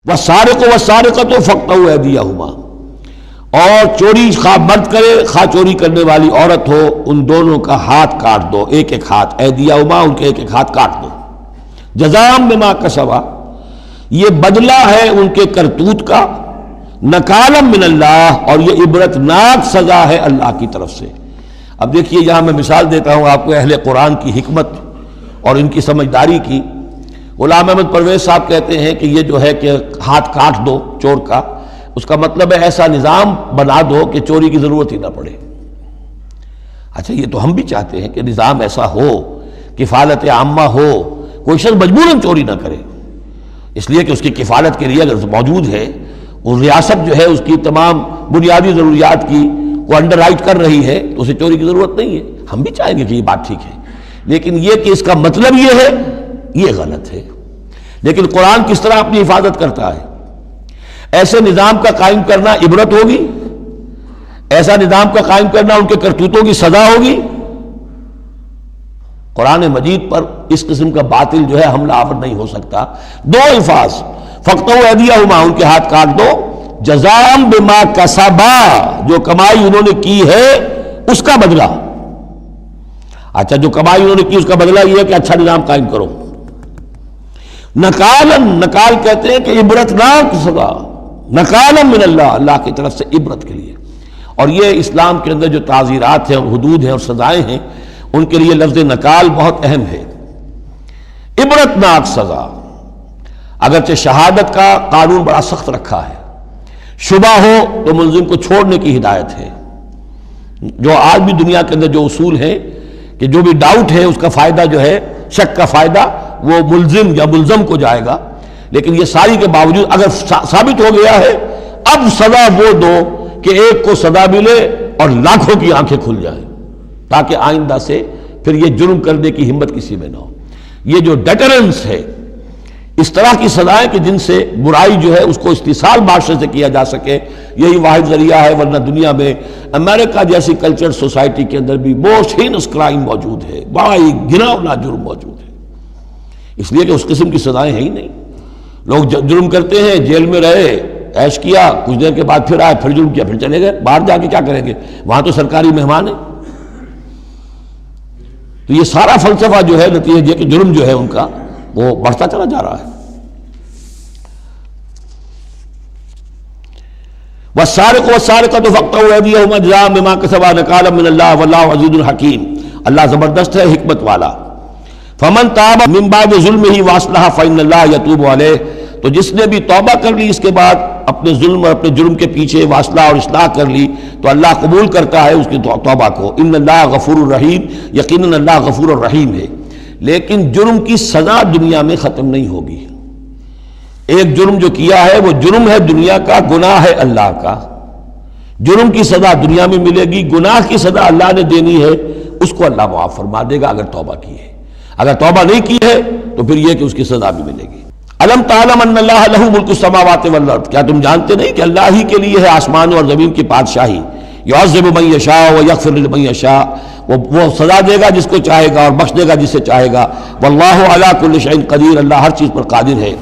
والسارق والسارقۃ فاقطعوا ایدیہما، اور چوری خواہ مرد کرے خواہ چوری کرنے والی عورت ہو، ان دونوں کا ہاتھ کاٹ دو، ایک ایک ہاتھ، ایدیہما ان کے ایک ایک ہاتھ کاٹ دو، جزاء بما کسبا، یہ بدلہ ہے ان کے کرتوت کا، نکالا من اللہ، اور یہ عبرتناک سزا ہے اللہ کی طرف سے۔ اب دیکھیے یہاں میں مثال دیتا ہوں آپ کو اہل قرآن کی حکمت اور ان کی سمجھداری کی۔ غلام احمد پرویز صاحب کہتے ہیں کہ یہ جو ہے کہ ہاتھ کاٹ دو چور کا، اس کا مطلب ہے ایسا نظام بنا دو کہ چوری کی ضرورت ہی نہ پڑے۔ اچھا یہ تو ہم بھی چاہتے ہیں کہ نظام ایسا ہو، کفالت عامہ ہو، کوئی شخص مجبوراً چوری نہ کرے، اس لیے کہ اس کی کفالت کے لیے اگر موجود ہے، وہ ریاست جو ہے اس کی تمام بنیادی ضروریات کی وہ انڈر رائٹ کر رہی ہے، تو اسے چوری کی ضرورت نہیں ہے۔ ہم بھی چاہیں گے کہ یہ بات ٹھیک ہے، لیکن یہ کہ اس کا مطلب یہ ہے، یہ غلط ہے۔ لیکن قرآن کس طرح اپنی حفاظت کرتا ہے؟ ایسے نظام کا قائم کرنا عبرت ہوگی، ایسا نظام کا قائم کرنا ان کے کرتوتوں کی سزا ہوگی۔ قرآن مجید پر اس قسم کا باطل جو ہے حملہ آور نہیں ہو سکتا۔ دو الفاظ، فاقطعوا ایدیہما ان کے ہاتھ کاٹ دو، جزاء بما کسبا جو کمائی انہوں نے کی ہے اس کا بدلہ۔ اچھا جو کمائی انہوں نے کی اس کا بدلہ یہ ہے کہ اچھا نظام قائم کرو۔ نکالن، نکال کہتے ہیں کہ عبرتناک سزا، نکالا من اللہ، اللہ کی طرف سے عبرت کے لیے۔ اور یہ اسلام کے اندر جو تعزیرات ہیں اور حدود ہیں اور سزائیں ہیں، ان کے لیے لفظ نکال بہت اہم ہے۔ عبرتناک سزا، اگرچہ شہادت کا قانون بڑا سخت رکھا ہے، شبہ ہو تو ملزم کو چھوڑنے کی ہدایت ہے۔ جو آج بھی دنیا کے اندر جو اصول ہیں کہ جو بھی ڈاؤٹ ہے اس کا فائدہ جو ہے، شک کا فائدہ وہ ملزم یا ملزم کو جائے گا، لیکن یہ ساری کے باوجود اگر ثابت ہو گیا ہے، اب سزا وہ دو کہ ایک کو سزا ملے اور لاکھوں کی آنکھیں کھل جائیں، تاکہ آئندہ سے پھر یہ جرم کرنے کی ہمت کسی میں نہ ہو۔ یہ جو ڈیٹرنس ہے، اس طرح کی سزائیں کہ جن سے برائی جو ہے اس کو استحصال معاشرے سے کیا جا سکے، یہی واحد ذریعہ ہے۔ ورنہ دنیا میں امریکہ جیسی کلچر سوسائٹی کے اندر بھی موسٹ ہینس کرائم موجود ہے، بڑا ہی گھناؤنا جرم موجود ہے، اس لیے کہ اس قسم کی سزائیں ہیں ہی نہیں۔ لوگ جرم کرتے ہیں، جیل میں رہے، عیش کیا، کچھ دیر کے بعد پھر آئے، پھر جرم کیا، پھر چلے گئے، باہر جا کے کیا کریں گے، وہاں تو سرکاری مہمان ہیں۔ تو یہ سارا فلسفہ جو ہے نتیجہ یہ کہ جرم جو ہے ان کا وہ بڑھتا چلا جا رہا ہے۔ والسارق والسارقۃ فاقطعوا ایدیہما جزاء بما کسبا نکالا من اللہ واللہ عزیز حکیم، اللہ زبردست ہے، حکمت والا۔ فمن تاب من بعد ظلمہ واصلح فإن اللہ یتوب علیہ، تو جس نے بھی توبہ کر لی اس کے بعد اپنے ظلم اور اپنے جرم کے پیچھے واصلہ اور اصلاح کر لی، تو اللہ قبول کرتا ہے اس کی توبہ کو۔ ان اللہ غفور الرحیم، یقیناً اللہ غفور الرحیم ہے۔ لیکن جرم کی سزا دنیا میں ختم نہیں ہوگی۔ ایک جرم جو کیا ہے وہ جرم ہے دنیا کا، گناہ ہے اللہ کا۔ جرم کی سزا دنیا میں ملے گی، گناہ کی سزا اللہ نے دینی ہے، اس کو اللہ معاف فرما دے گا اگر توبہ کی ہے۔ اگر توبہ نہیں کی ہے تو پھر یہ کہ اس کی سزا بھی ملے گی۔ الم تعلم ان اللہ لہ ملک السماوات والارض، کیا تم جانتے نہیں کہ اللہ ہی کے لیے ہے آسمانوں اور زمین کی بادشاہی۔ یعذب من یشاء ویغفر لمن یشاء، وہ سزا دے گا جس کو چاہے گا اور بخش دے گا جسے چاہے گا۔ واللہ علی کل شیء قدیر، اللہ ہر چیز پر قادر ہے۔